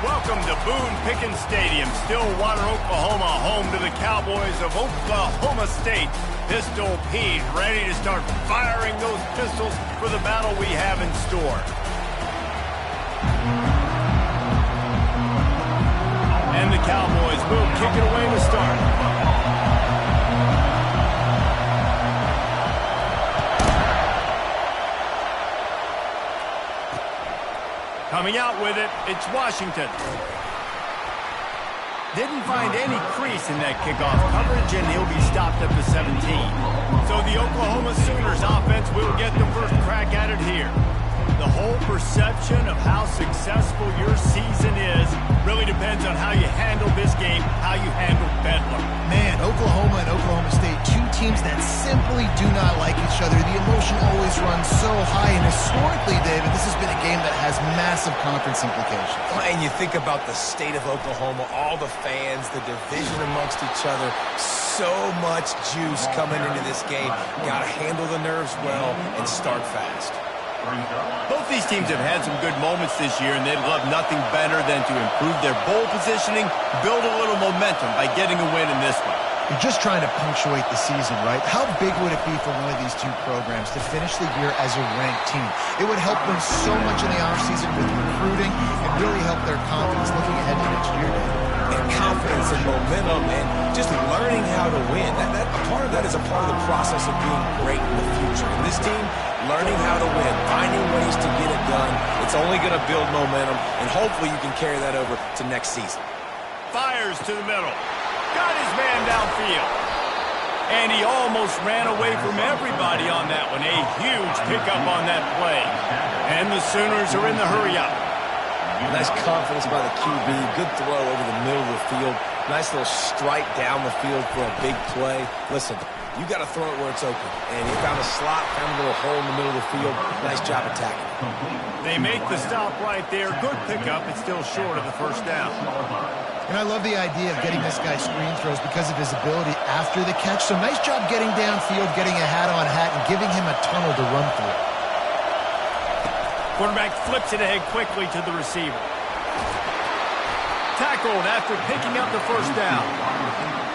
Welcome to Boone Pickens Stadium, Stillwater, Oklahoma, home to the Cowboys of Oklahoma State. Pistol Pete ready to start firing those pistols for the battle we have in store. And the Cowboys will kick it away to start. Coming out with it, it's Washington. Didn't find any crease in that kickoff coverage, and he'll be stopped up to 17. So the Oklahoma Sooners offense will get the first crack at it here. The whole perception of how successful your season is really depends on how you handle this game, how you handle Bedlam. Man, Oklahoma and Oklahoma State, two teams that simply do not like each other. The emotion always runs so high, and historically, David, this has been a game that has massive conference implications. And you think about the state of Oklahoma, all the fans, the division amongst each other, so much juice coming into this game. Got to handle the nerves well and start fast. Both these teams have had some good moments this year, and they'd love nothing better than to improve their bowl positioning, build a little momentum by getting a win in this one. You're just trying to punctuate the season, right? How big would it be for one of these two programs to finish the year as a ranked team? It would help them so much in the offseason with recruiting and really help their confidence looking ahead to next year. And confidence and momentum and just learning how to win. A part of that is a part of the process of being great in the future. And this team, learning how to win, finding ways to get it done, it's only going to build momentum, and hopefully you can carry that over to next season. Fires to the middle. Got his man downfield. And he almost ran away from everybody on that one. A huge pickup on that play. And the Sooners are in the hurry-up. Nice confidence by the QB. Good throw over the middle of the field. Nice little strike down the field for a big play. Listen, you got to throw it where it's open. And he found a slot, found a little hole in the middle of the field. Nice job attacking. They make the stop right there. Good pickup. It's still short of the first down. And I love the idea of getting this guy screen throws because of his ability after the catch. So nice job getting downfield, getting a hat-on-hat, and giving him a tunnel to run through. Quarterback flips it ahead quickly to the receiver. Tackled after picking up the first down.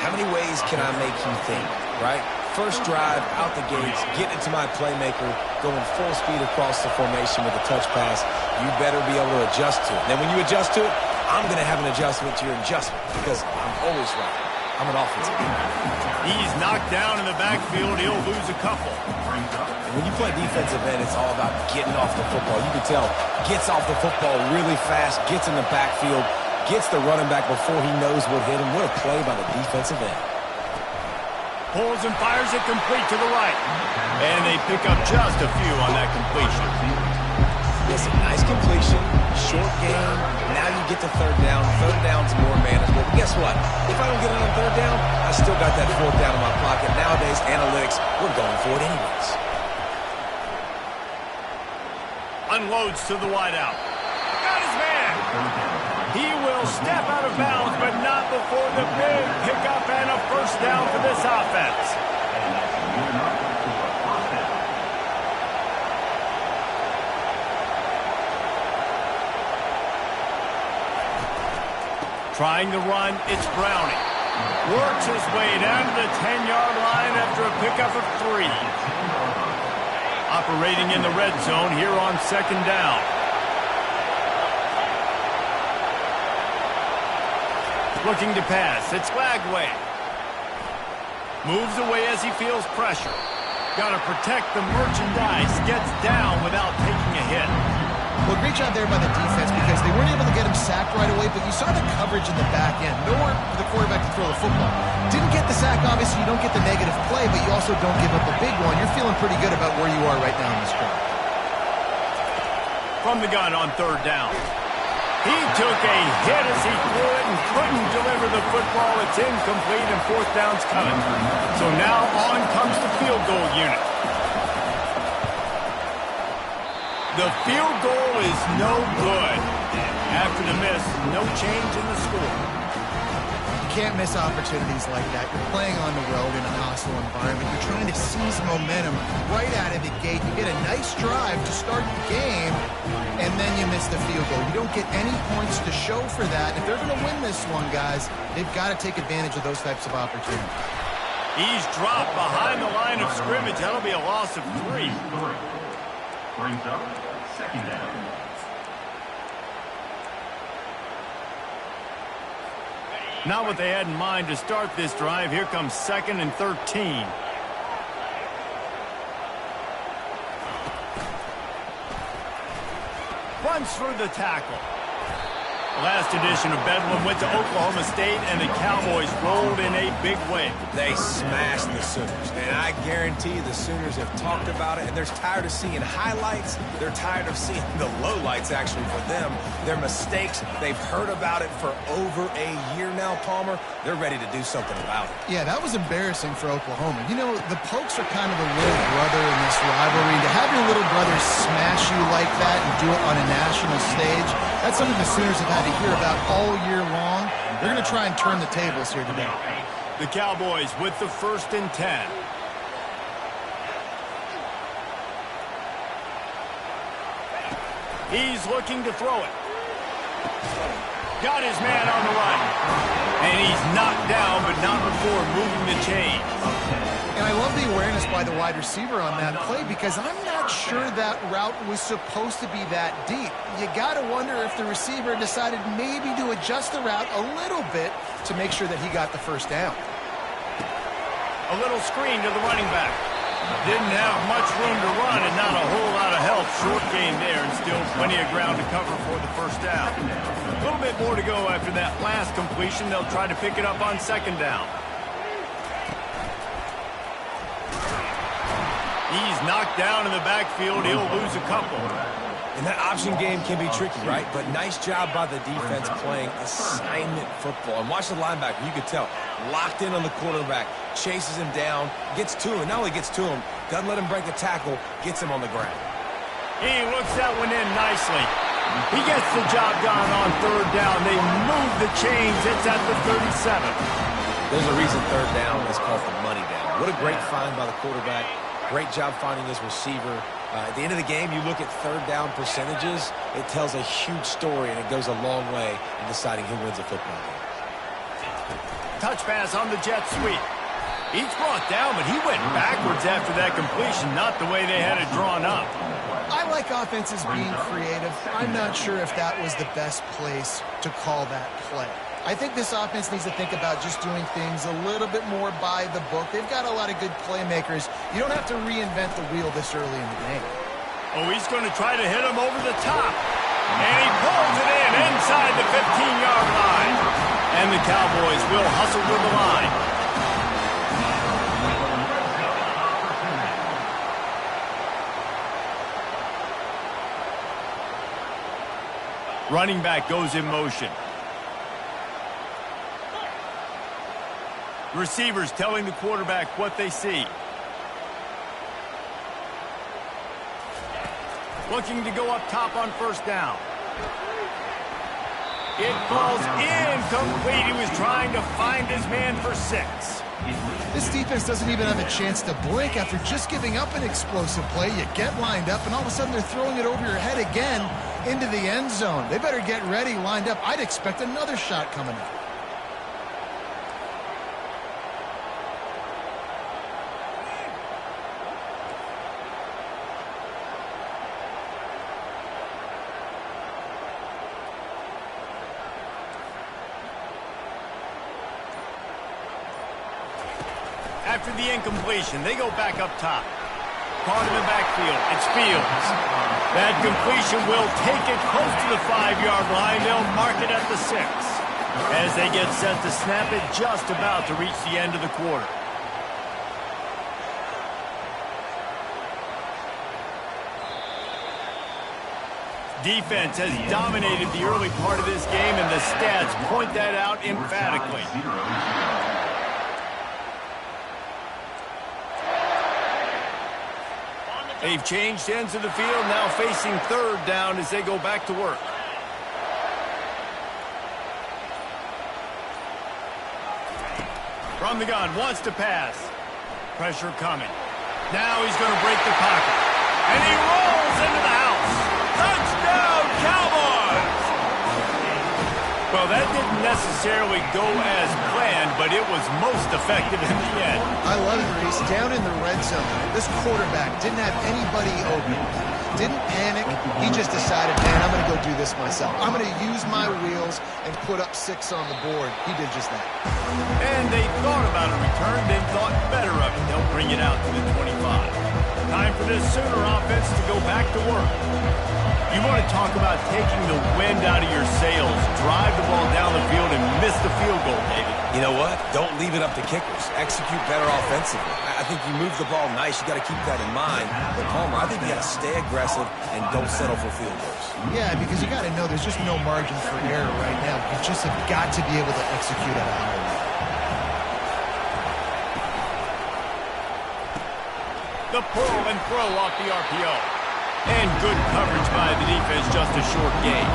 How many ways can I make you think, right? First drive, out the gates, getting it to my playmaker, going full speed across the formation with a touch pass. You better be able to adjust to it. And then when you adjust to it, I'm going to have an adjustment to your adjustment because I'm always right. I'm an offensive guy. He's knocked down in the backfield. He'll lose a couple. And when you play defensive end, it's all about getting off the football. You can tell, gets off the football really fast, gets in the backfield, gets the running back before he knows what hit him. What a play by the defensive end. Pulls and fires it complete to the right. And they pick up just a few on that completion. Listen, nice completion, short game. Now you get to third down. Third down's more manageable. But guess what? If I don't get it on third down, I still got that fourth down in my pocket. Nowadays, analytics, we're going for it anyways. Unloads to the wideout. Got his man. He will step out of bounds, but not before the big pickup and a first down for this offense. Trying to run, it's Browning. Works his way down to the 10-yard line after a pickup of 3. Operating in the red zone here on second down. Looking to pass, it's Lagway. Moves away as he feels pressure. Got to protect the merchandise, gets down without taking a hit. Well, great job there by the defense because they weren't able to get him sacked right away, but you saw the coverage in the back end. Nowhere for the quarterback to throw the football. Didn't get the sack, obviously. You don't get the negative play, but you also don't give up a big one. You're feeling pretty good about where you are right now in this drive. From the gun on third down. He took a hit as he threw it and couldn't deliver the football. It's incomplete and fourth down's coming. So now on comes the field goal unit. The field goal is no good. After the miss, no change in the score. can't miss opportunities like that. You're playing on the road in a hostile environment. You're trying to seize momentum right out of the gate. You get a nice drive to start the game, and then you miss the field goal. You don't get any points to show for that. If they're going to win this one, guys, they've got to take advantage of those types of opportunities. He's dropped behind the line of scrimmage. That'll be a loss of 3. Brings up second down. Not what they had in mind to start this drive. Here comes 2nd and 13. Runs through the tackle. The last edition of Bedlam went to Oklahoma State, and the Cowboys rolled in a big way. They smashed the Sooners, and I guarantee the Sooners have talked about it, and they're tired of seeing highlights. They're tired of seeing the lowlights, actually, for them. Their mistakes, they've heard about it for over a year now, Palmer. They're ready to do something about it. Yeah, that was embarrassing for Oklahoma. You know, the Pokes are kind of the little brother in this rivalry. To have your little brother smash you like that and do it on a national stage, that's something the Sooners have had to hear about all year long. They're going to try and turn the tables here today. The Cowboys with the 1st and 10. He's looking to throw it. Got his man on the right. And he's knocked down, but not before moving the chain. And I love the awareness by the wide receiver on that play, because I'm not sure that route was supposed to be that deep. You got to wonder if the receiver decided maybe to adjust the route a little bit to make sure that he got the first down. A little screen to the running back. Didn't have much room to run and not a whole lot of help. Short game there, and still plenty of ground to cover for the first down. A little bit more to go after that last completion. They'll try to pick it up on 2nd down. He's knocked down in the backfield. He'll lose a couple. And that option game can be tricky, right? But nice job by the defense playing assignment football. And watch the linebacker. You could tell. Locked in on the quarterback. Chases him down. Gets to him. Not only gets to him, doesn't let him break a tackle. Gets him on the ground. He looks that one in nicely. He gets the job done on 3rd down. They move the chains. It's at the 37. There's a reason 3rd down is called the money down. What a great find by the quarterback. Great job finding his receiver. At the end of the game, you look at 3rd down percentages. It tells a huge story, and it goes a long way in deciding who wins a football game. Touch pass on the jet sweep. He's brought down, but he went backwards after that completion, not the way they had it drawn up. I like offenses being creative. I'm not sure if that was the best place to call that play. I think this offense needs to think about just doing things a little bit more by the book. They've got a lot of good playmakers. You don't have to reinvent the wheel this early in the game. Oh, he's going to try to hit him over the top. And he pulls it in inside the 15-yard line. And the Cowboys will hustle to the line. Running back goes in motion. Receivers telling the quarterback what they see. Looking to go up top on 1st down. It falls incomplete. He was trying to find his man for 6. This defense doesn't even have a chance to blink after just giving up an explosive play. You get lined up, and all of a sudden they're throwing it over your head again into the end zone. They better get ready, lined up. I'd expect another shot coming up. After the incompletion, they go back up top. Caught in the backfield. It's Fields. That completion will take it close to the 5-yard line. They'll mark it at the 6. As they get set to snap it, just about to reach the end of the quarter. Defense has dominated the early part of this game, and the stats point that out emphatically. They've changed ends of the field, now facing 3rd down as they go back to work. From the gun, wants to pass. Pressure coming. Now he's going to break the pocket. And he rolls into the house. Touchdown, Cowboys! Well, that didn't necessarily go as planned, but it was most effective in the end. I love it, Reese. Down in the red zone, this quarterback didn't have anybody open. Didn't panic. He just decided, man, I'm going to go do this myself. I'm going to use my wheels and put up 6 on the board. He did just that. And they thought about a return, then thought better of it. They'll bring it out to the 25. Time for this Sooner offense to go back to work. You want to talk about taking the wind out of your sails. Drive the ball down the field and miss the field goal, David. You know what? Don't leave it up to kickers. Execute better offensively. I think you move the ball nice. You got to keep that in mind. But Palmer, I think you got to stay aggressive and don't settle for field goals. Yeah, because you got to know there's just no margin for error right now. You just have got to be able to execute at a high level. The pull and throw off the RPO. And good coverage by the defense, just a short gain.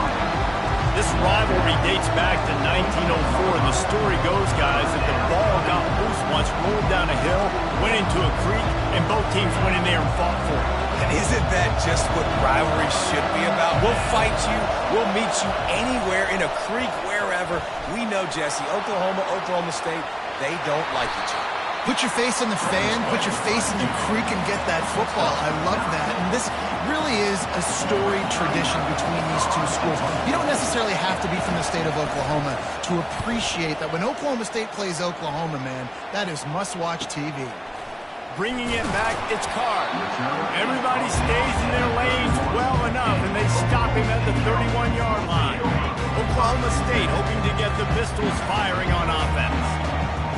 This rivalry dates back to 1904. The story goes, guys, that the ball got loose once, rolled down a hill, went into a creek, and both teams went in there and fought for it. And isn't that just what rivalry should be about? We'll fight you. We'll meet you anywhere, in a creek, wherever. We know, Jesse, Oklahoma, Oklahoma State, they don't like each other. Put your face in the fan, put your face in the creek and get that football. I love that. And this really is a storied tradition between these two schools. You don't necessarily have to be from the state of Oklahoma to appreciate that when Oklahoma State plays Oklahoma, man, that is must-watch TV. Bringing it back, it's Carr. Everybody stays in their lanes well enough, and they stop him at the 31-yard line. Oklahoma State hoping to get the pistols firing on offense.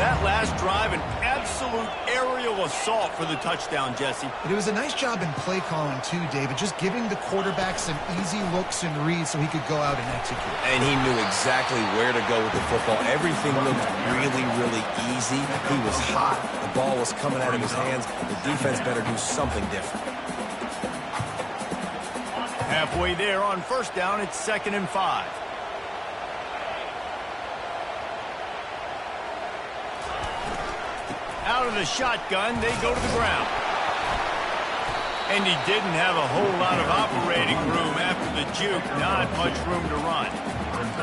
That last drive, an absolute aerial assault for the touchdown, Jesse. But it was a nice job in play calling, too, David, just giving the quarterback some easy looks and reads so he could go out and execute. And he knew exactly where to go with the football. Everything looked really, really easy. He was hot. The ball was coming out of his hands. The defense better do something different. Halfway there on first down, it's 2nd and 5. Out of the shotgun, they go to the ground. And he didn't have a whole lot of operating room after the juke. Not much room to run.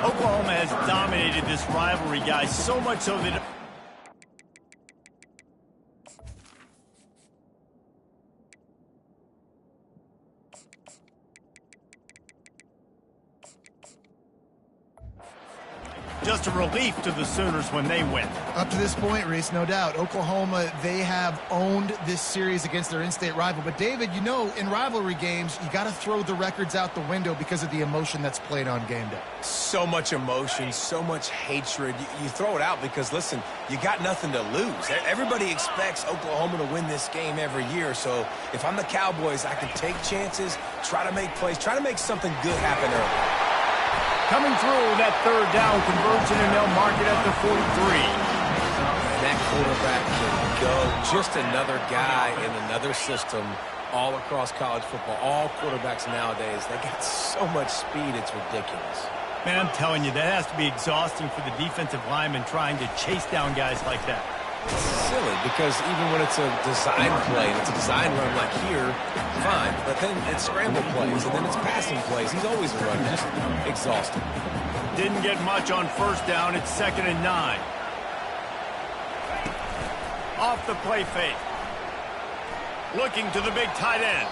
Oklahoma has dominated this rivalry, guys, so much so that... just a relief to the Sooners when they win. Up to this point, Reese, no doubt, Oklahoma, they have owned this series against their in-state rival. But, David, you know, in rivalry games, you got to throw the records out the window because of the emotion that's played on game day. So much emotion, so much hatred. You throw it out because, listen, you got nothing to lose. Everybody expects Oklahoma to win this game every year. So if I'm the Cowboys, I can take chances, try to make plays, try to make something good happen early. Coming through that 3rd down conversion, and they'll mark it at the 43. That quarterback can go. Just another guy in another system all across college football. All quarterbacks nowadays, they got so much speed, it's ridiculous. Man, I'm telling you, that has to be exhausting for the defensive lineman trying to chase down guys like that. It's silly because even when it's a design play, and it's a design run like here, fine. But then it's scramble plays, and then it's passing plays. He's always a runner, just exhausting. Didn't get much on first down. It's 2nd and 9. Off the play fake. Looking to the big tight end.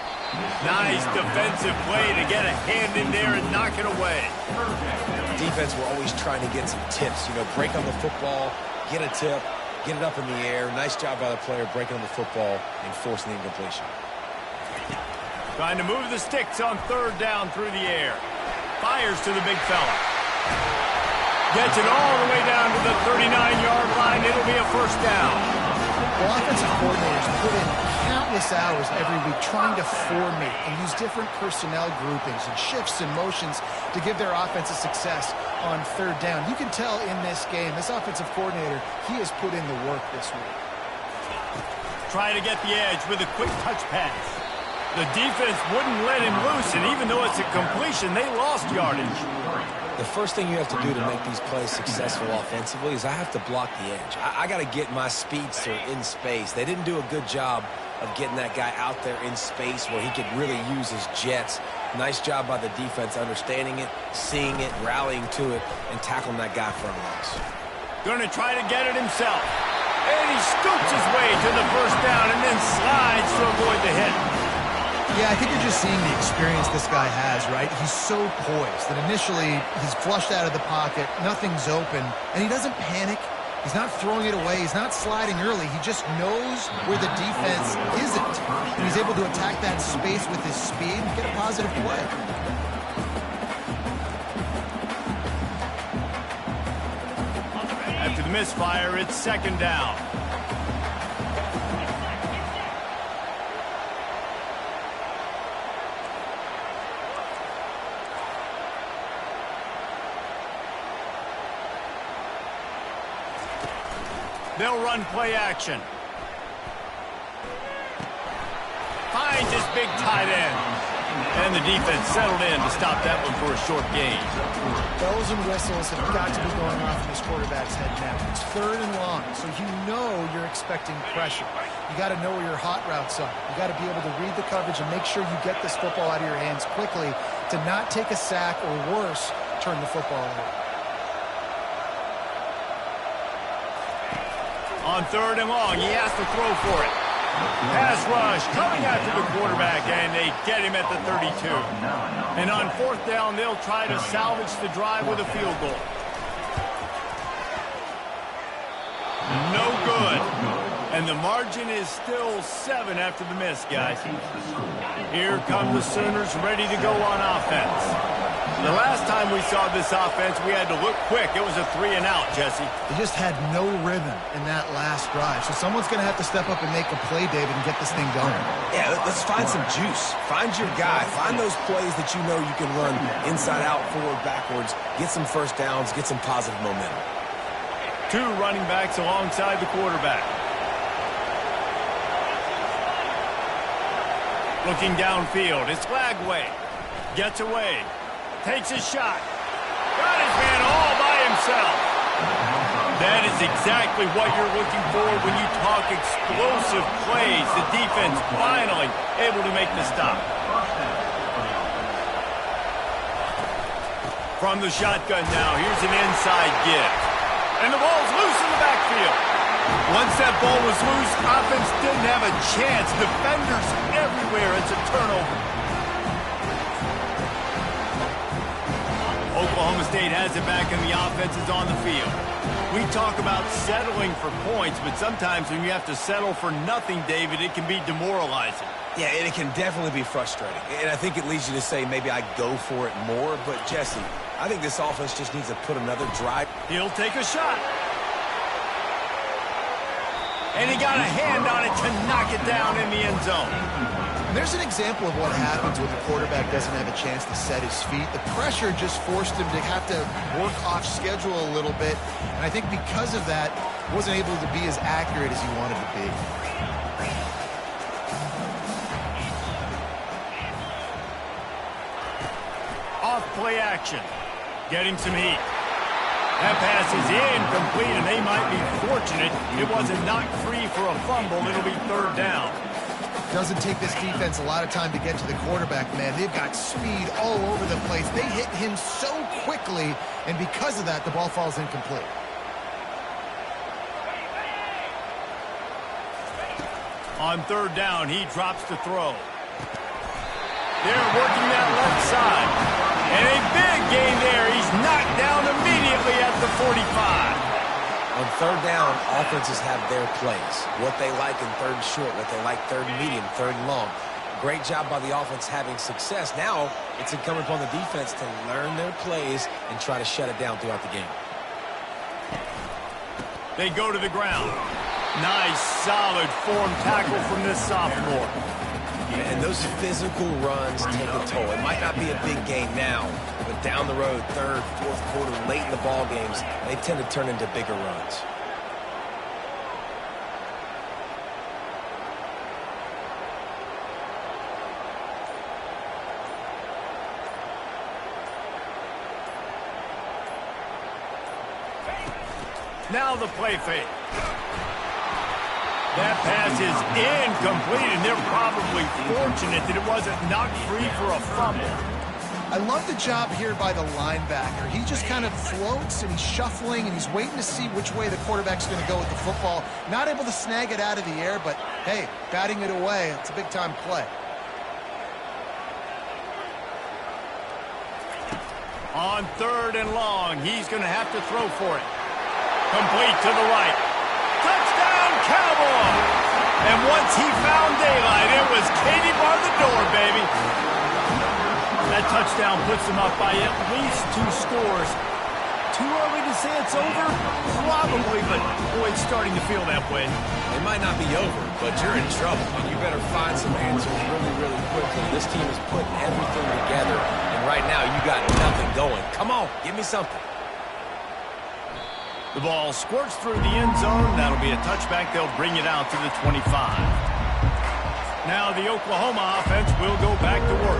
Nice defensive play to get a hand in there and knock it away. Defense were always trying to get some tips. You know, break on the football, get a tip. Get it up in the air. Nice job by the player breaking on the football and forcing the incompletion. Trying to move the sticks on 3rd down through the air. Fires to the big fella. Gets it all the way down to the 39-yard line. It'll be a first down. Well, offensive coordinators put in countless hours every week trying to formate and use different personnel groupings and shifts and motions to give their offense a success on 3rd down. You can tell in this game, this offensive coordinator, he has put in the work this week. Try to get the edge with a quick touch pass. The defense wouldn't let him loose, and even though it's a completion, they lost yardage. The first thing you have to do to make these plays successful offensively is I have to block the edge. I got to get my speedster in space. They didn't do a good job of getting that guy out there in space where he could really use his jets. Nice job by the defense understanding it, seeing it, rallying to it, and tackling that guy for a loss. Going to try to get it himself. And he scoops his way to the first down and then slides to avoid the hit. Yeah, I think you're just seeing the experience this guy has, right? He's so poised that initially he's flushed out of the pocket, nothing's open, and he doesn't panic. He's not throwing it away. He's not sliding early. He just knows where the defense isn't. And he's able to attack that space with his speed and get a positive play. After the misfire, it's second down. They'll run play action. Finds his big tight end. And the defense settled in to stop that one for a short gain. Bells and whistles have got to be going off in this quarterback's head now. It's third and long, so you know you're expecting pressure. You got to know where your hot routes are. You got to be able to read the coverage and make sure you get this football out of your hands quickly to not take a sack or worse, turn the football over. On third and long, he has to throw for it. Pass rush coming after the quarterback, and they get him at the 32. And on fourth down, they'll try to salvage the drive with a field goal. No good. And the margin is still 7 after the miss, guys. Here come the Sooners ready to go on offense. The last time we saw this offense, we had to look quick. It was a 3-and-out, Jesse. They just had no rhythm in that last drive. So someone's going to have to step up and make a play, David, and get this thing going. Yeah, let's find some juice. Find your guy. Find those plays that you know you can run inside out, forward, backwards. Get some first downs. Get some positive momentum. 2 running backs alongside the quarterback. Looking downfield, it's Lagway. Gets away. Takes a shot. Got his man all by himself. That is exactly what you're looking for when you talk explosive plays. The defense finally able to make the stop. From the shotgun now, here's an inside give. And the ball's loose in the backfield. Once that ball was loose, offense didn't have a chance. Defenders everywhere. It's a turnover. Oklahoma State has it back and the offense is on the field. We talk about settling for points, but sometimes when you have to settle for nothing, David, it can be demoralizing. Yeah, and it can definitely be frustrating. And I think it leads you to say maybe I go for it more. But, Jesse, I think this offense just needs to put another drive. He'll take a shot. And he got a hand on it to knock it down in the end zone. And there's an example of what happens when the quarterback doesn't have a chance to set his feet. The pressure just forced him to have to work off schedule a little bit. And I think because of that, wasn't able to be as accurate as he wanted to be. Off play action. Getting some heat. That pass is incomplete, and they might be fortunate it wasn't knocked free for a fumble. It'll be third down. Doesn't take this defense a lot of time to get to the quarterback, man. They've got speed all over the place. They hit him so quickly, and because of that, the ball falls incomplete. On third down, he drops to throw. They're working that left side. And a big gain there. He's knocked down immediately at the 45. On third down, offenses have their plays. What they like in third and short, what they like third and medium, third and long. Great job by the offense having success. Now, it's incumbent upon the defense to learn their plays and try to shut it down throughout the game. They go to the ground. Nice, solid form tackle from this sophomore. Yeah, and those physical runs take a toll. It might not be a big game now, but down the road, third, fourth quarter, late in the ball games, they tend to turn into bigger runs. Now the play fake. That pass is incomplete, and they're probably fortunate that it wasn't knocked free for a fumble. I love the job here by the linebacker. He just kind of floats, and he's shuffling, and he's waiting to see which way the quarterback's going to go with the football. Not able to snag it out of the air, but, hey, batting it away, it's a big-time play. On 3rd and long, he's going to have to throw for it. Complete to the right. Touchdown, Cowboys! And once he found daylight, it was Katie bar the door, baby. That touchdown puts them up by at least 2 scores. Too early to say it's over? Probably, but boy, it's starting to feel that way. It might not be over, but you're in trouble, and you better find some answers really, really quickly. This team is putting everything together, and right now you got nothing going. Come on, give me something. The ball squirts through the end zone. That'll be a touchback. They'll bring it out to the 25. Now the Oklahoma offense will go back to work.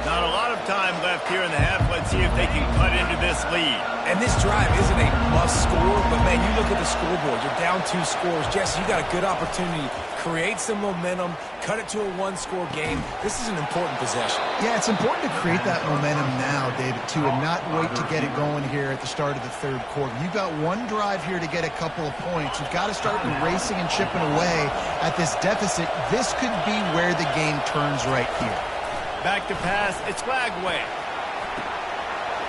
Not a lot of time left here in the half. Let's see if they can cut into this lead. And this drive isn't a must score, but, man, you look at the scoreboard. You're down 2 scores. Jesse, you got a good opportunity. Create some momentum. Cut it to a 1-score game. This is an important possession. Yeah, it's important to create that momentum now, David, too, and not wait to get it going here at the start of the 3rd quarter. You've got one drive here to get a couple of points. You've got to start racing and chipping away at this deficit. This could be where the game turns right here. Back to pass. It's Lagway.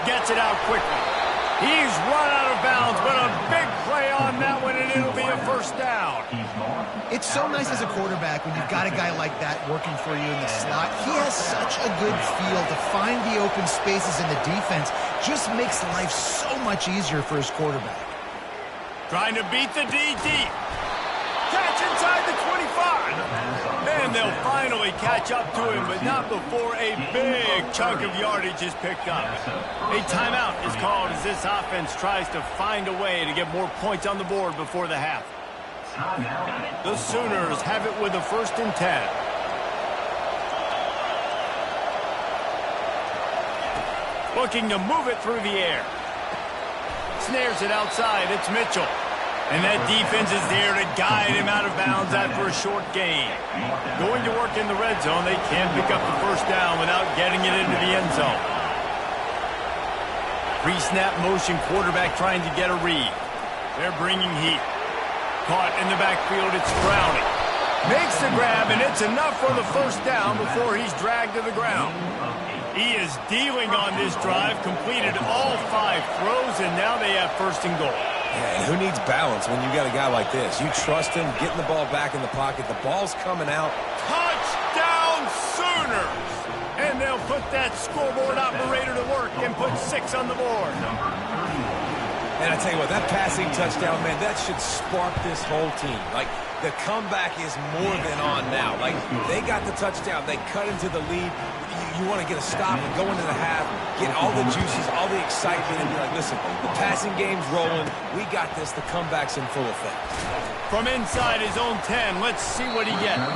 Gets it out quickly. He's run out of bounds, but a big play on that one, and it'll be a 1st down. It's so nice as a quarterback when you've got a guy like that working for you in the slot. He has such a good feel to find the open spaces in the defense. Just makes life so much easier for his quarterback. Trying to beat the D deep. Catch inside the 25. And they'll finally catch up to him, but not before a big chunk of yardage is picked up. A timeout is called as this offense tries to find a way to get more points on the board before the half. The Sooners have it with a 1st and 10. Looking to move it through the air. Snares it outside. It's Mitchell. And that defense is there to guide him out of bounds after a short gain. Going to work in the red zone. They can't pick up the 1st down without getting it into the end zone. Pre-snap motion, quarterback trying to get a read. They're bringing heat. Caught in the backfield, it's Browning. Makes the grab, and it's enough for the 1st down before he's dragged to the ground. He is dealing on this drive, completed all 5 throws, and now they have 1st and goal. Yeah, and who needs balance when you got a guy like this? You trust him, getting the ball back in the pocket. The ball's coming out. Touchdown, Sooners! And they'll put that scoreboard operator to work and put 6 on the board. And I tell you what, that passing touchdown, man, that should spark this whole team. Like, the comeback is more than on now. Like, they got the touchdown. They cut into the lead. You want to get a stop and go into the half, get all the juices, all the excitement, and be like, listen, the passing game's rolling. We got this. The comeback's in full effect. From inside his own 10, let's see what he gets.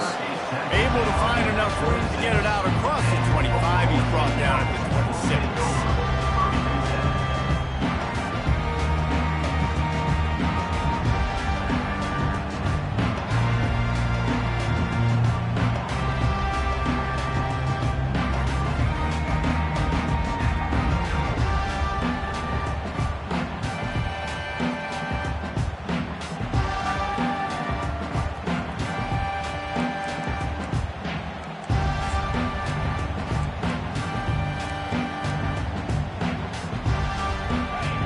Able to find enough room to get it out across the 25. He's brought down at the 26.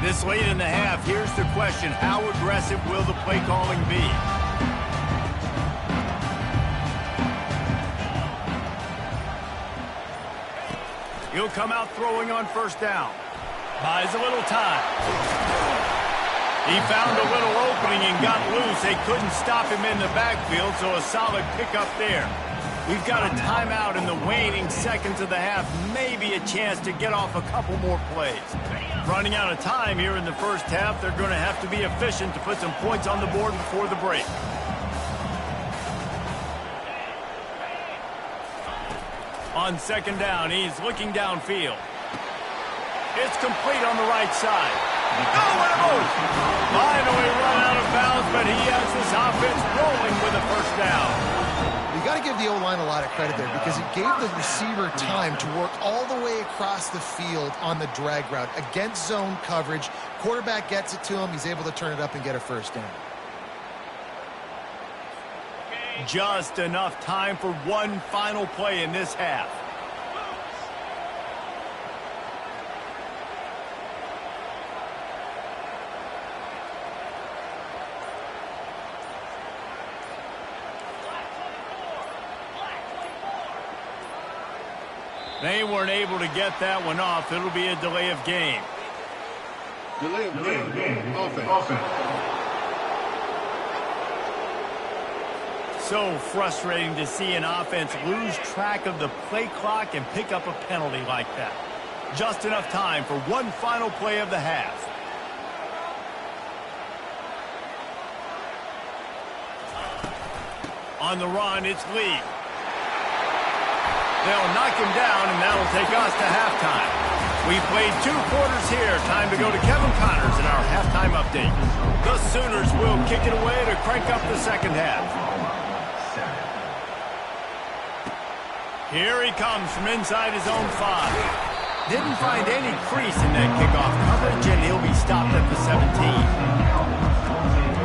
This late in the half, here's the question. How aggressive will the play calling be? He'll come out throwing on 1st down. Buys a little time. He found a little opening and got loose. They couldn't stop him in the backfield, so a solid pickup there. We've got a timeout in the waning seconds of the half. Maybe a chance to get off a couple more plays. Running out of time here in the 1st half. They're going to have to be efficient to put some points on the board before the break. On 2nd down, he's looking downfield. It's complete on the right side. what a move! Finally run out of bounds, but he has this offense rolling with a first down. You got to give the O-line a lot of credit there because it gave the receiver time to work all the way across the field on the drag route against zone coverage. Quarterback gets it to him. He's able to turn it up and get a first down. Just enough time for one final play in this half. They weren't able to get that one off. It'll be a delay of game. Delay of game. Offense. So frustrating to see an offense lose track of the play clock and pick up a penalty like that. Just enough time for one final play of the half. On the run, it's Lee. They'll knock him down, and that'll take us to halftime. We played 2 quarters here. Time to go to Kevin Connors in our halftime update. The Sooners will kick it away to crank up the second half. Here he comes from inside his own 5. Didn't find any crease in that kickoff coverage, and he'll be stopped at the 17.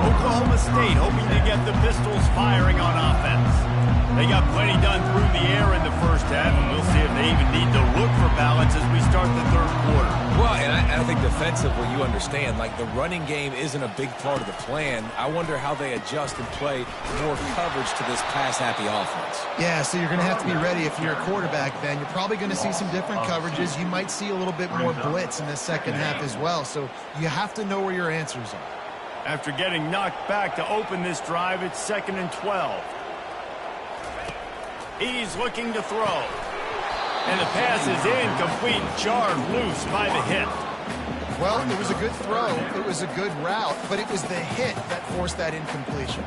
Oklahoma State hoping to get the Pistols firing on offense. They got plenty done through the air in the first half, and we'll see if they even need to look for balance as we start the third quarter. Well, and I think defensively, you understand, like the running game isn't a big part of the plan. I wonder how they adjust and play more coverage to this pass-happy offense. Yeah, so you're going to have to be ready if you're a quarterback then. You're probably going to see some different coverages. You might see a little bit more blitz in the second half as well, so you have to know where your answers are. After getting knocked back to open this drive, it's 2nd and 12. He's looking to throw. And the pass is incomplete, jarred loose by the hit. Well, it was a good throw. It was a good route, but it was the hit that forced that incompletion.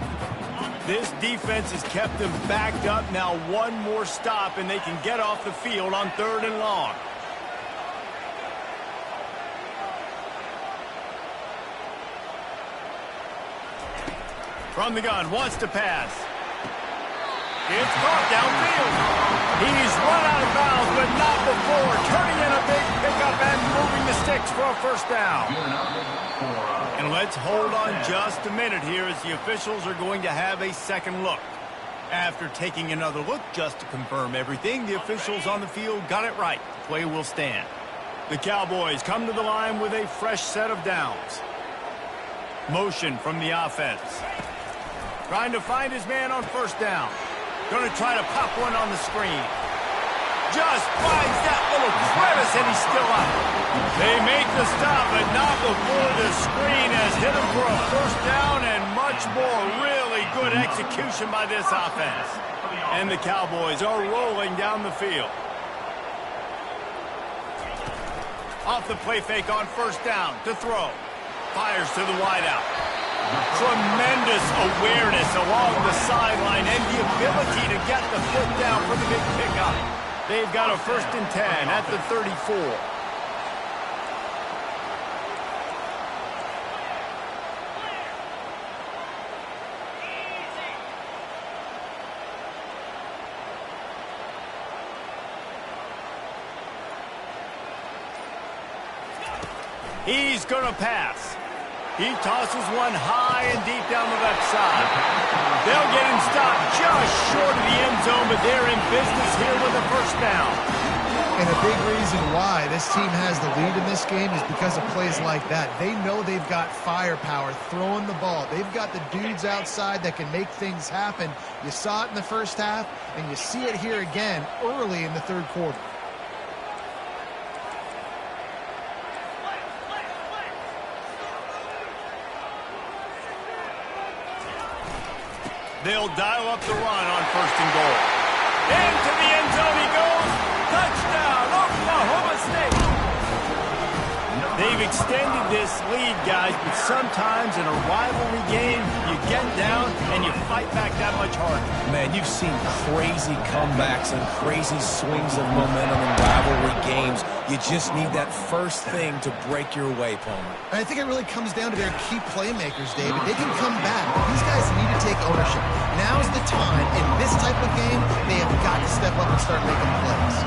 This defense has kept them backed up. Now one more stop, and they can get off the field on 3rd and long. From the gun, wants to pass. It's caught downfield. He's run out of bounds, but not before. Turning in a big pickup and moving the sticks for a first down. And let's hold on just a minute here as the officials are going to have a second look. After taking another look just to confirm everything, the officials on the field got it right. Play will stand. The Cowboys come to the line with a fresh set of downs. Motion from the offense. Trying to find his man on first down. Going to try to pop one on the screen. Just finds that little crevice, and he's still up. They make the stop, but not before the screen has hit him for a first down, and much more. Really good execution by this offense. And the Cowboys are rolling down the field. Off the play fake on first down to throw. Fires to the wideout. Tremendous awareness along the sideline and the ability to get the foot down for the big pickup. They've got a 1st and 10 at the 34. He's going to pass. He tosses one high and deep down the left side. They'll get him stopped just short of the end zone, but they're in business here with a first down. And a big reason why this team has the lead in this game is because of plays like that. They know they've got firepower throwing the ball. They've got the dudes outside that can make things happen. You saw it in the first half, and you see it here again early in the third quarter. They'll dial up the run on 1st and goal. Into the end zone he goes. Touchdown, Oklahoma State. They've extended this lead, guys, but sometimes in a rivalry game, you get down and you fight back that much harder. Man, you've seen crazy comebacks and crazy swings of momentum in rivalry games. You just need that first thing to break your way, Palmer. And I think it really comes down to their key playmakers, David. They can come back, but these guys need to take ownership. Now's the time. In this type of game, they have got to step up and start making plays.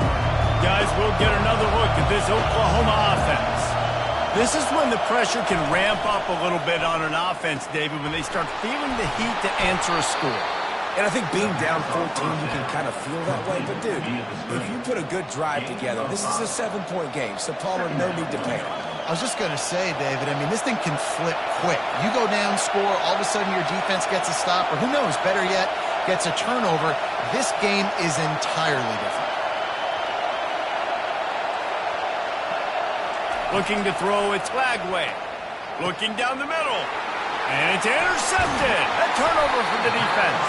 Guys, we'll get another look at this Oklahoma offense. This is when the pressure can ramp up a little bit on an offense, David, when they start feeling the heat to answer a score. And I think being down 14, you can kind of feel that way. But, dude, if you put a good drive together, this is a 7-point game, so Palmer, no need to panic. I was just going to say, David, I mean, this thing can flip quick. You go down, score, all of a sudden your defense gets a stop, or who knows, better yet, gets a turnover. This game is entirely different. Looking to throw, it's Lagway. Looking down the middle. And it's intercepted. A turnover for the defense.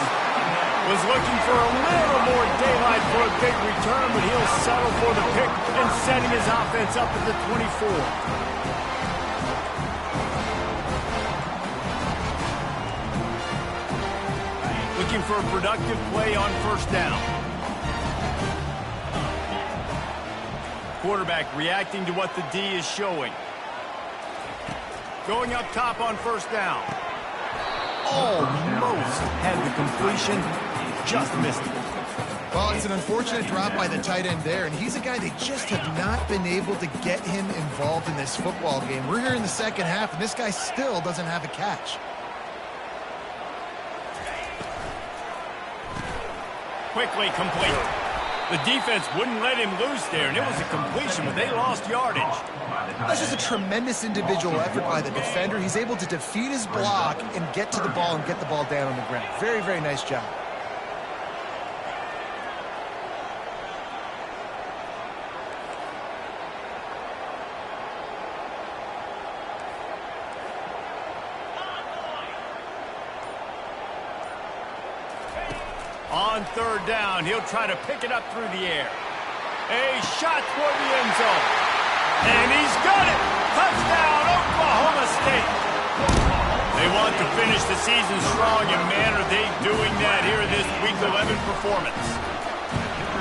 Was looking for a little more daylight for a big return, but he'll settle for the pick and setting his offense up at the 24. Looking for a productive play on first down. Quarterback reacting to what the D is showing. Going up top on first down. Almost had the completion, just missed it. Well, it's an unfortunate drop by the tight end there, and he's a guy they just have not been able to get him involved in this football game. We're here in the second half, and this guy still doesn't have a catch. Quickly complete. The defense wouldn't let him loose there, and it was a completion, but they lost yardage. That's just a tremendous individual effort by the defender. He's able to defeat his block and get to the ball and get the ball down on the ground. Very, very nice job. On third down, he'll try to pick it up through the air. A shot toward the end zone. And he's got it! Touchdown, Oklahoma State! They want to finish the season strong, and man, are they doing that here in this Week 11 performance.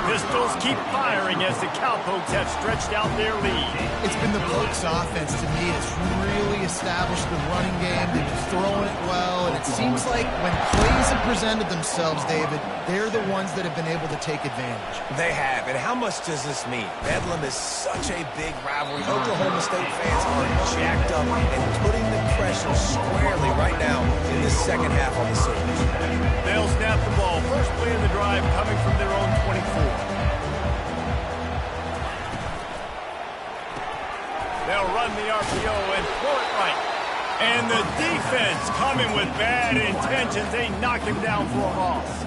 Pistols keep firing as the Cowpokes have stretched out their lead. It's been the Pokes offense, to me, that's really established the running game. They've been throwing it well, and it seems like when plays have presented themselves, David, they're the ones that have been able to take advantage. They have, and how much does this mean? Bedlam is such a big rivalry. Oklahoma State fans are jacked up and putting the pressure squarely right now in this second half on the Sooners. They'll snap the ball. First play of the drive coming from their own 24. They'll run the RPO and throw it right. And the defense coming with bad intentions. They knock him down for a loss.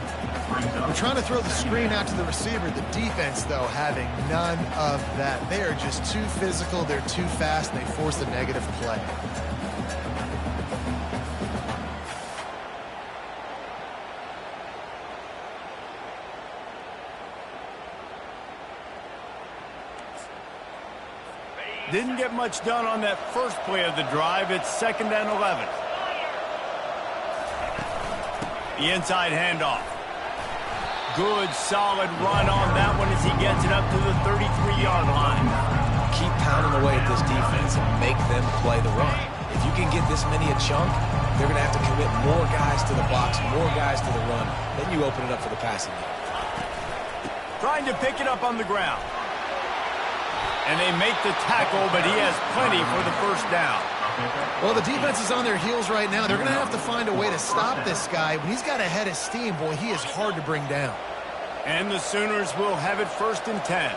They're trying to throw the screen out to the receiver. The defense, though, having none of that. They are just too physical. They're too fast, and they force a negative play. Didn't get much done on that first play of the drive. It's 2nd and 11. The inside handoff. Good, solid run on that one as he gets it up to the 33-yard line. Keep pounding away at this defense and make them play the run. If you can get this many a chunk, they're going to have to commit more guys to the box, more guys to the run. Then you open it up for the passing game. Trying to pick it up on the ground. And they make the tackle, but he has plenty for the first down. Well, the defense is on their heels right now. They're going to have to find a way to stop this guy. When he's got a head of steam, boy, he is hard to bring down. And the Sooners will have it 1st and 10.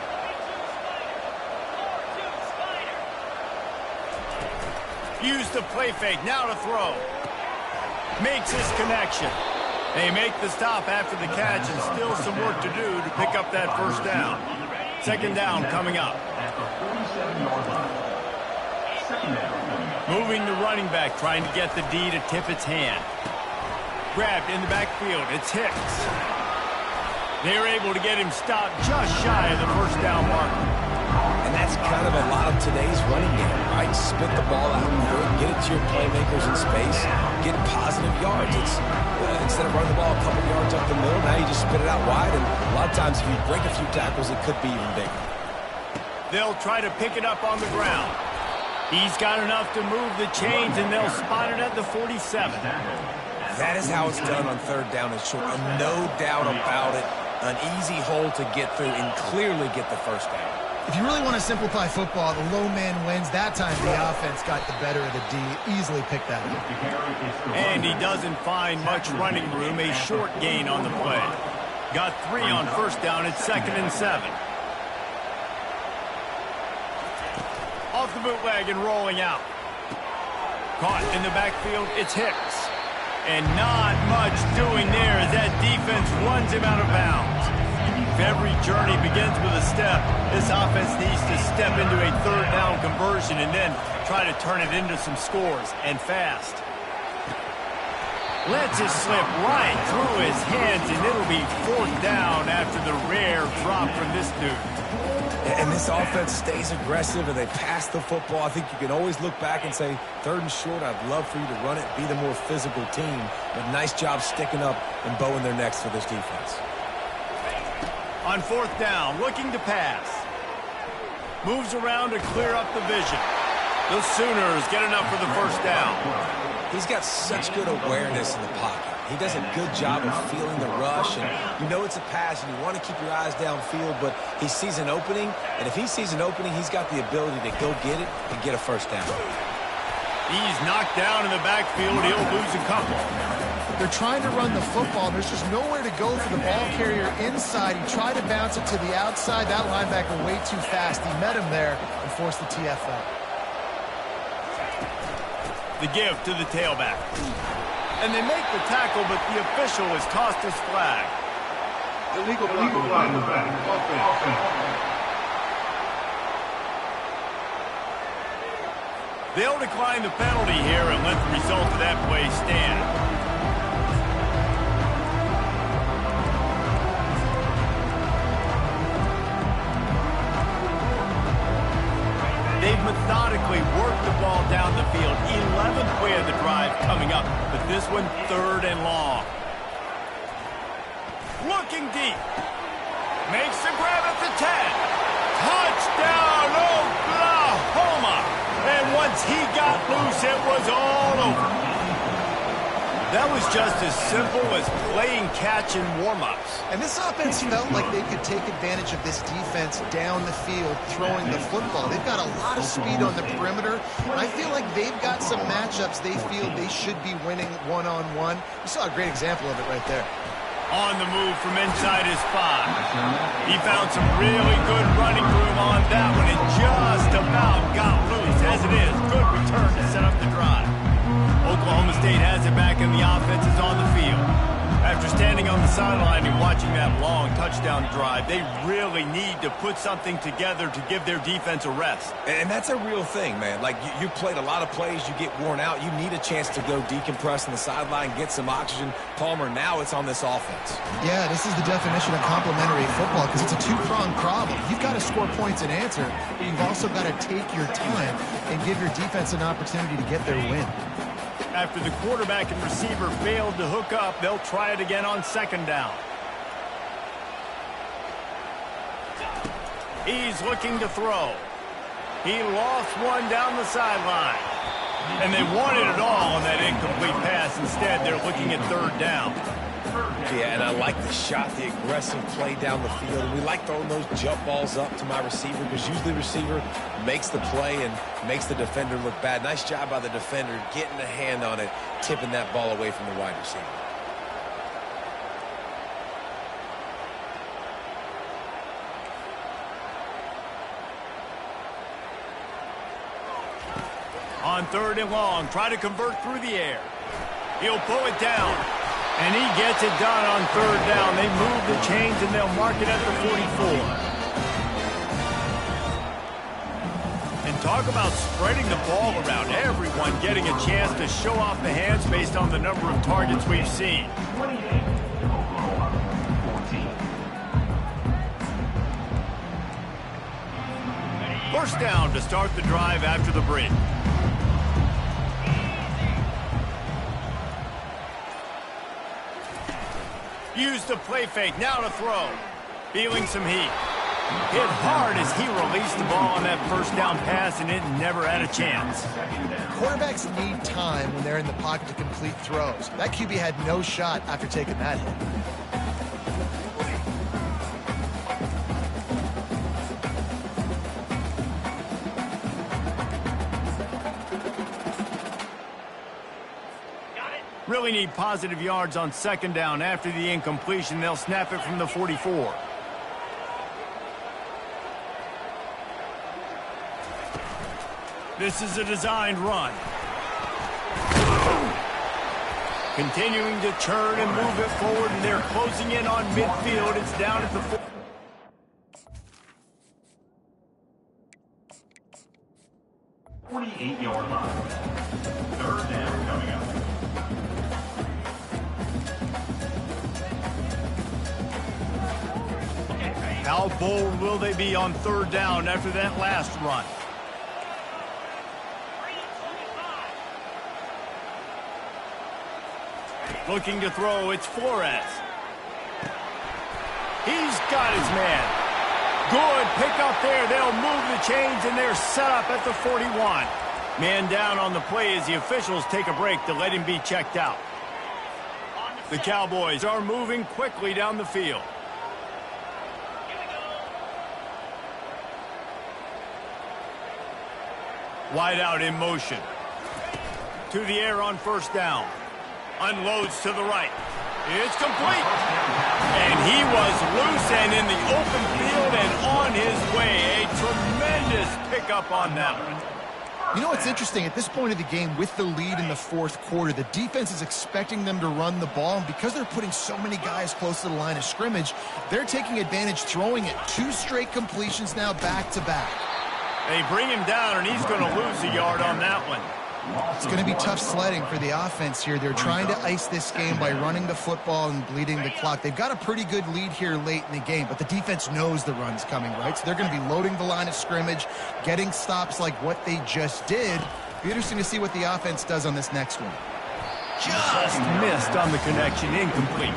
Use the play fake, now to throw. Makes his connection. They make the stop after the catch, and still some work to do to pick up that first down. 2nd down coming up. Moving the running back, trying to get the D to tip its hand. Grabbed in the backfield, it's Hicks. They're able to get him stopped just shy of the first down marker. And that's kind of a lot of today's running game, right? Spit the ball out quick, get it to your playmakers in space, get positive yards. It's instead of running the ball a couple yards up the middle, now you just spit it out wide, and a lot of times if you break a few tackles, it could be even bigger. They'll try to pick it up on the ground. He's got enough to move the chains, and they'll spot it at the 47. That is how it's done on third down and short. No doubt about it. An easy hole to get through and clearly get the first down. If you really want to simplify football, the low man wins. That time the offense got the better of the D. Easily picked that up. And he doesn't find much running room. A short gain on the play. Got 3 on first down. It's 2nd and 7. Off the bootleg and rolling out. Caught in the backfield. It's Hicks. And not much doing there as that defense runs him out of bounds. If every journey begins with a step, this offense needs to step into a third down conversion and then try to turn it into some scores, and fast. Lets it slip right through his hands, and it'll be 4th down after the rare drop from this dude. And this offense stays aggressive, and they pass the football. I think you can always look back and say, 3rd and short, I'd love for you to run it, be the more physical team. But nice job sticking up and bowing their necks for this defense. On 4th down, looking to pass. Moves around to clear up the vision. The Sooners get enough for the first down. He's got such good awareness in the pocket. He does a good job of feeling the rush, and you know it's a pass, and you want to keep your eyes downfield, but he sees an opening, and if he sees an opening, he's got the ability to go get it and get a first down. He's knocked down in the backfield. He'll lose a couple. They're trying to run the football. There's just nowhere to go for the ball carrier inside. He tried to bounce it to the outside. That linebacker way too fast. He met him there and forced the TFL. The give to the tailback. And they make the tackle, but the official has tossed his flag. Illegal flag in the back. Offense. They'll decline the penalty here and let the result of that play stand. They've methodically worked the ball down the field. 11th play of the drive coming up, but this one 3rd and long. Looking deep. Makes the grab at the 10. Touchdown, Oklahoma! And once he got loose, it was all over. That was just as simple as playing catch in warm-ups. And this offense felt like they could take advantage of this defense down the field, throwing the football. They've got a lot of speed on the perimeter, and I feel like they've got some matchups they feel they should be winning one-on-one. You saw a great example of it right there. On the move from inside his 5. He found some really good running room on that one and just about got loose. As it is, good return to set up the drive. Oklahoma State has it back and the offense is on the field. After standing on the sideline and watching that long touchdown drive, they really need to put something together to give their defense a rest. And that's a real thing, man. Like, you played a lot of plays, you get worn out. You need a chance to go decompress on the sideline, get some oxygen. Palmer, now it's on this offense. Yeah, this is the definition of complementary football because it's a two-pronged problem. You've got to score points and answer, but you've also got to take your time and give your defense an opportunity to get their win. After the quarterback and receiver failed to hook up, they'll try it again on 2nd down. He's looking to throw. He lost one down the sideline. And they wanted it all on that incomplete pass. Instead, they're looking at 3rd down. Yeah, and I like the shot, the aggressive play down the field. And we like throwing those jump balls up to my receiver because usually the receiver makes the play and makes the defender look bad. Nice job by the defender getting a hand on it, tipping that ball away from the wide receiver. On 3rd and long, try to convert through the air. He'll pull it down. And he gets it done on 3rd down. They move the chains and they'll mark it at the 44. And talk about spreading the ball around. Everyone getting a chance to show off the hands based on the number of targets we've seen. 28, Oklahoma, 14. First down to start the drive after the break. Used the play fake, now to throw. Feeling some heat. Hit hard as he released the ball on that first down pass, and it never had a chance. Quarterbacks need time when they're in the pocket to complete throws. That QB had no shot after taking that hit. Really need positive yards on second down. After the incompletion, they'll snap it from the 44. This is a designed run. Continuing to turn and move it forward, and they're closing in on midfield. It's down at the 4. Yard line. Third down coming up. How bold will they be on third down after that last run? Looking to throw, it's Flores. He's got his man. Good pick up there. They'll move the chains, and they're set up at the 41. Man down on the play as the officials take a break to let him be checked out. The Cowboys are moving quickly down the field. Wide out in motion. To the air on first down. Unloads to the right. It's complete. And he was loose and in the open field and on his way. A tremendous pickup on that one. You know what's interesting? At this point of the game, with the lead in the fourth quarter, the defense is expecting them to run the ball. And because they're putting so many guys close to the line of scrimmage, they're taking advantage, throwing it. 2 straight completions now back-to-back. They bring him down, and he's going to lose a yard on that one. It's going to be tough sledding for the offense here. They're trying to ice this game by running the football and bleeding the clock. They've got a pretty good lead here late in the game, but the defense knows the run's coming, right? So they're going to be loading the line of scrimmage, getting stops like what they just did. Be interesting to see what the offense does on this next one. Just missed on the connection, incomplete.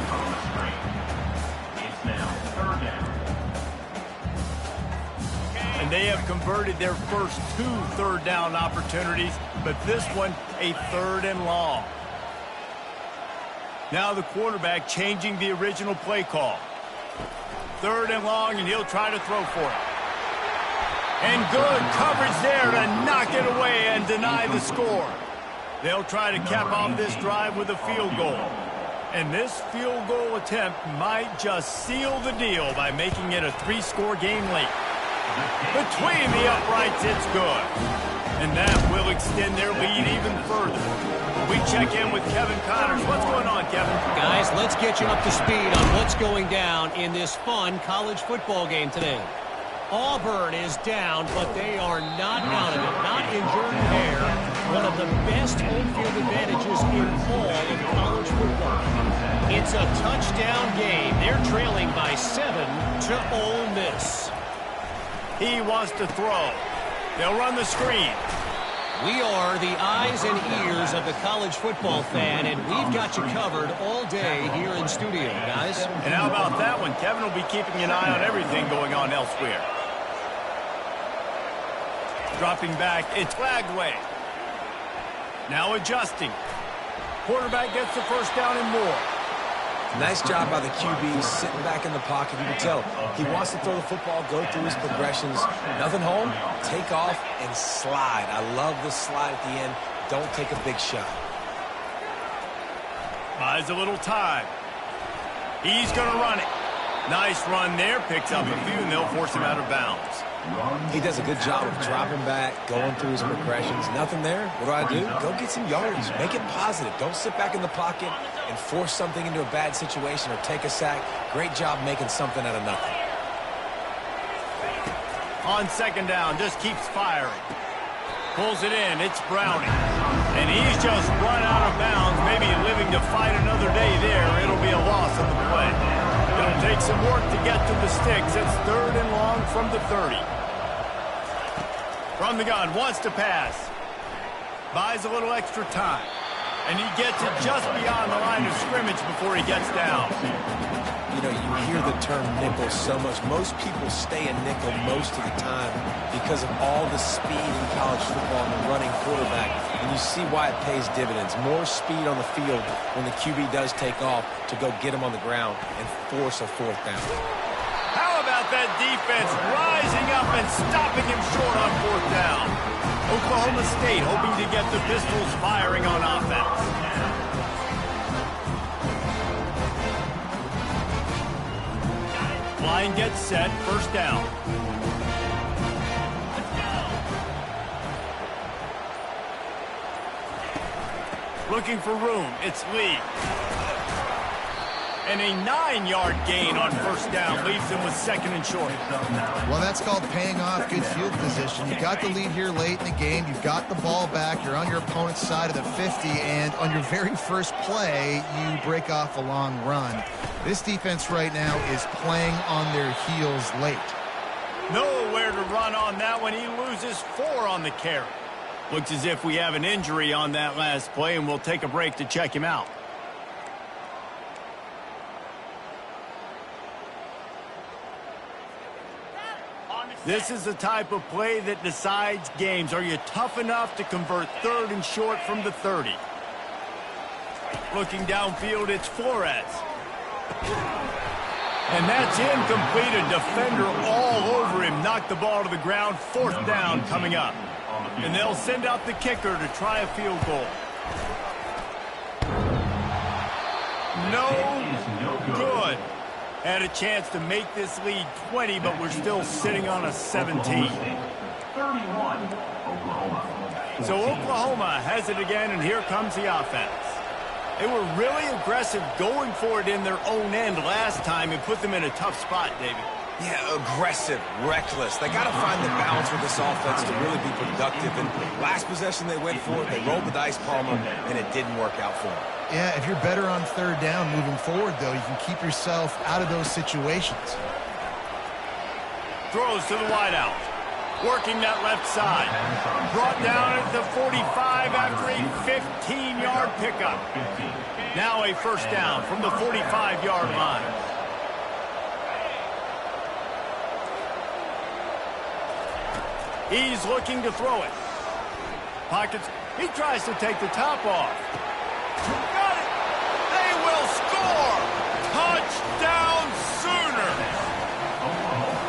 It's now third down. And they have converted their first 2 third down opportunities, but this one a 3rd and long. Now the quarterback changing the original play call. 3rd and long, and he'll try to throw for it. And good coverage there to knock it away and deny the score. They'll try to cap off this drive with a field goal. And this field goal attempt might just seal the deal by making it a 3-score game late. Between the uprights, it's good. And that will extend their lead even further. We check in with Kevin Connors. What's going on, Kevin? Guys, let's get you up to speed on what's going down in this fun college football game today. Auburn is down, but they are not out of it. Not injured there. One of the best home field advantages in all of college football. It's a touchdown game. They're trailing by 7 to Ole Miss. He wants to throw. They'll run the screen. We are the eyes and ears of the college football fan, and we've got you covered all day here in studio, guys. And how about that one? Kevin will be keeping an eye on everything going on elsewhere. Dropping back, it's flagged away. Now adjusting. Quarterback gets the first down and more. Nice job by the QB, sitting back in the pocket. You can tell he wants to throw the football, go through his progressions. Nothing home, take off, and slide. I love the slide at the end. Don't take a big shot. Buys a little time. He's going to run it. Nice run there. Picks up a few, and they'll force him out of bounds. He does a good job of dropping back, going through his progressions. Nothing there. What do? Go get some yards. Make it positive. Don't sit back in the pocket and force something into a bad situation or take a sack. Great job making something out of nothing. On second down, just keeps firing. Pulls it in. It's Browning. And he's just run out of bounds, maybe living to fight another day there. It'll be a loss on the play. It'll take some work to get to the sticks. It's 3rd and long from the 30. From the gun, wants to pass. Buys a little extra time. And he gets it just beyond the line of scrimmage before he gets down. You know, you hear the term nickel so much. Most people stay in nickel most of the time because of all the speed in college football and the running quarterback. And you see why it pays dividends. More speed on the field when the QB does take off to go get him on the ground and force a fourth down. How about that defense rising up and stopping him short on fourth down? Oklahoma State hoping to get the Pistols firing on offense. Line gets set, first down. Looking for room, it's Lee. And a 9-yard gain on first down leaves him with second and short. Well, that's called paying off good field position. You got the lead here late in the game. You've got the ball back. You're on your opponent's side of the 50, and on your very first play, you break off a long run. This defense right now is playing on their heels late. Nowhere to run on that one. He loses 4 on the carry. Looks as if we have an injury on that last play, and we'll take a break to check him out. This is the type of play that decides games. Are you tough enough to convert third and short from the 30? Looking downfield, it's Flores. And that's incomplete. A defender all over him. Knocked the ball to the ground. Fourth down coming up. And they'll send out the kicker to try a field goal. No good. Had a chance to make this lead 20, but we're still sitting on a 17. 31, Oklahoma. So Oklahoma has it again, and here comes the offense. They were really aggressive going for it in their own end last time and put them in a tough spot, David. Yeah, aggressive, reckless. They got to find the balance with this offense to really be productive. And last possession they went for it, they rolled the dice, Palmer, and it didn't work out for them. Yeah, if you're better on third down moving forward, though, you can keep yourself out of those situations. Throws to the wideout. Working that left side. Brought down at the 45 after a 15-yard pickup. Now a first down from the 45-yard line. He's looking to throw it. Pockets. He tries to take the top off. Got it. They will score. Touchdown Sooner.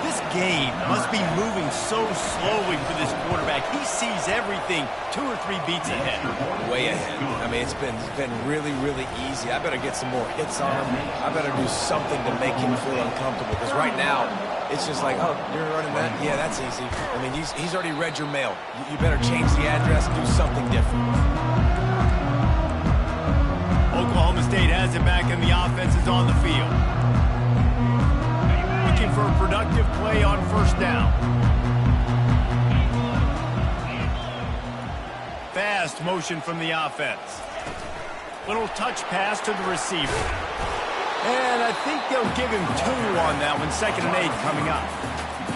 This game must be moving so slowly for this quarterback. He sees everything 2 or 3 beats ahead. Way ahead. I mean, it's been really, really easy. I better get some more hits on him. I better do something to make him feel uncomfortable. Because right now, it's just like, oh, you're running that? Yeah, that's easy. I mean, he's already read your mail. You better change the address and do something different. Oklahoma State has it back and the offense is on the field. Looking for a productive play on first down. Fast motion from the offense. Little touch pass to the receiver. And I think they'll give him 2 on that one. 2nd and 8 coming up.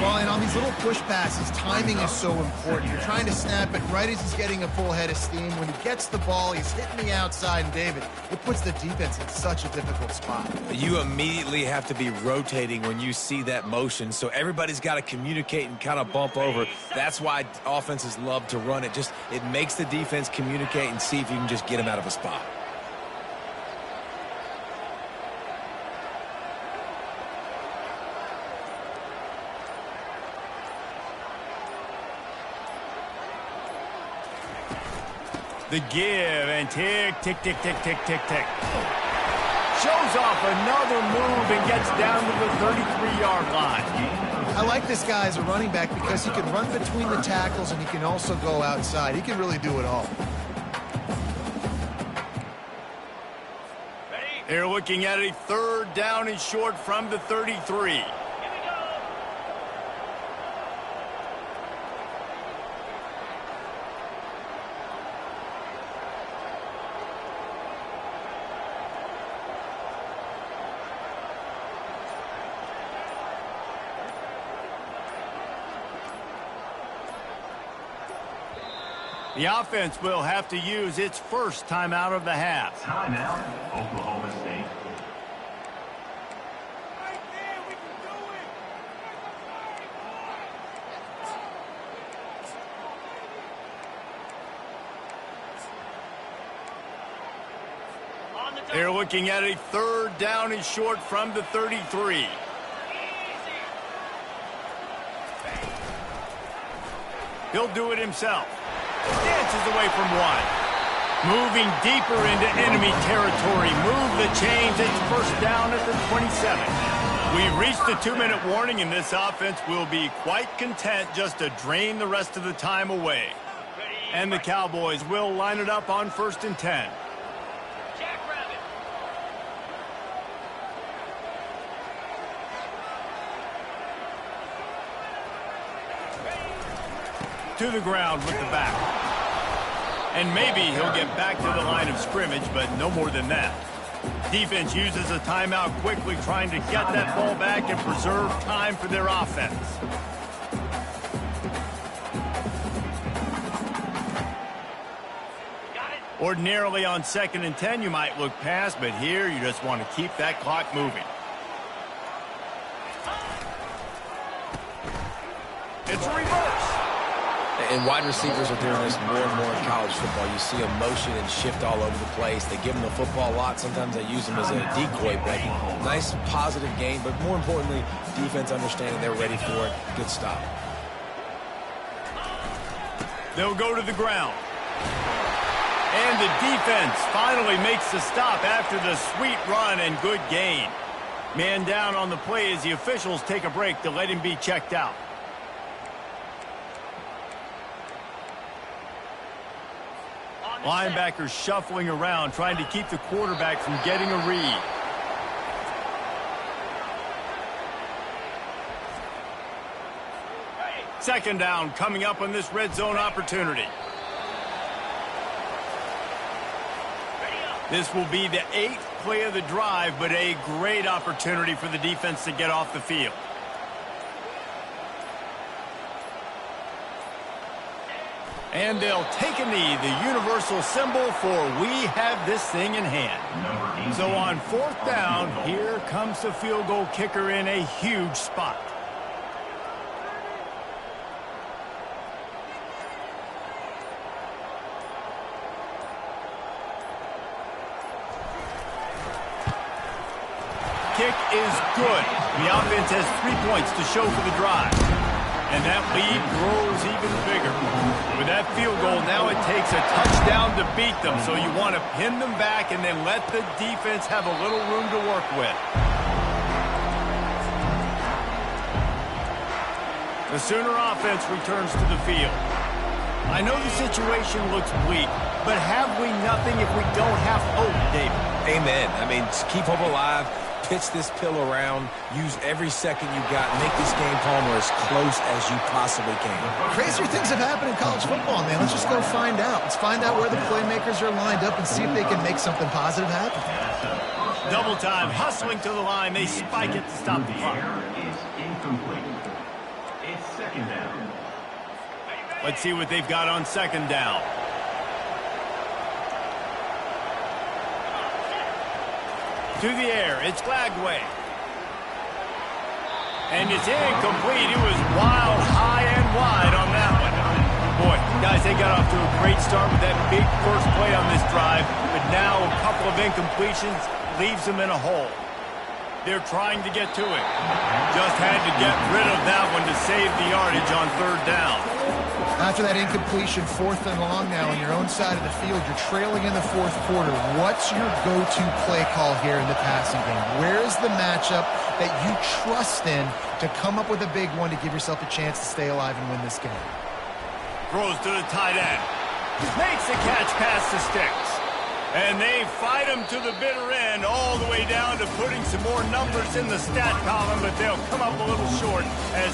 Well, and on these little push passes, timing is so important. You're trying to snap it right as he's getting a full head of steam. When he gets the ball, he's hitting the outside, and David, it puts the defense in such a difficult spot. You immediately have to be rotating when you see that motion, so everybody's got to communicate and kind of bump over. That's why offenses love to run it. Just it makes the defense communicate and see if you can just get him out of a spot. The give and tick, tick, tick, tick, tick, tick, tick. Shows off another move and gets down to the 33-yard line. I like this guy as a running back because he can run between the tackles and he can also go outside. He can really do it all. They're looking at a 3rd down and short from the 33. The offense will have to use its first timeout of the half. Timeout, Oklahoma State. They're looking at a third down and short from the 33. He'll do it himself. Dances away from one. Moving deeper into enemy territory. Move the chains. It's first down at the 27. We've reached the 2-minute warning, and this offense will be quite content just to drain the rest of the time away. And the Cowboys will line it up on 1st and 10. To the ground with the back. And maybe he'll get back to the line of scrimmage, but no more than that. Defense uses a timeout quickly, trying to get that ball back and preserve time for their offense. Ordinarily on 2nd and 10, you might look past, but here you just want to keep that clock moving. It's a reverse. And wide receivers are doing this more and more in college football. You see them motion and shift all over the place. They give them the football a lot. Sometimes they use them as a decoy. But nice, positive gain. But more importantly, defense understanding they're ready for it. Good stop. They'll go to the ground. And the defense finally makes the stop after the sweet run and good gain. Man down on the play as the officials take a break to let him be checked out. Linebackers shuffling around, trying to keep the quarterback from getting a read. Second down coming up on this red zone opportunity. This will be the 8th play of the drive, but a great opportunity for the defense to get off the field. And they'll take a knee, the universal symbol for we have this thing in hand. So on 4th down, here comes the field goal kicker in a huge spot. Kick is good. The offense has 3 points to show for the drive. And that lead grows even bigger. With that field goal, now it takes a touchdown to beat them. So you want to pin them back and then let the defense have a little room to work with. The Sooner offense returns to the field. I know the situation looks bleak, but have we nothing if we don't have hope, David? Amen. I mean, just keep hope alive. Pitch this pill around, use every second you got, make this game, Palmer, as close as you possibly can. Crazier things have happened in college football, man. Let's just go find out. Let's find out where the playmakers are lined up and see if they can make something positive happen. Double time, hustling to the line. They spike it to stop the clock. Is incomplete. It's 2nd down. Let's see what they've got on 2nd down. To the air, it's Glagway. And it's incomplete. It was wild, high and wide on that one. Boy, guys, they got off to a great start with that big first play on this drive, but now a couple of incompletions leaves them in a hole. They're trying to get to it. Just had to get rid of that one to save the yardage on 3rd down. After that incompletion, 4th and long now on your own side of the field, you're trailing in the 4th quarter. What's your go-to play call here in the passing game? Where is the matchup that you trust in to come up with a big one to give yourself a chance to stay alive and win this game? Throws to the tight end. Makes the catch past the sticks. And they fight him to the bitter end, all the way down to putting some more numbers in the stat column, but they'll come up a little short as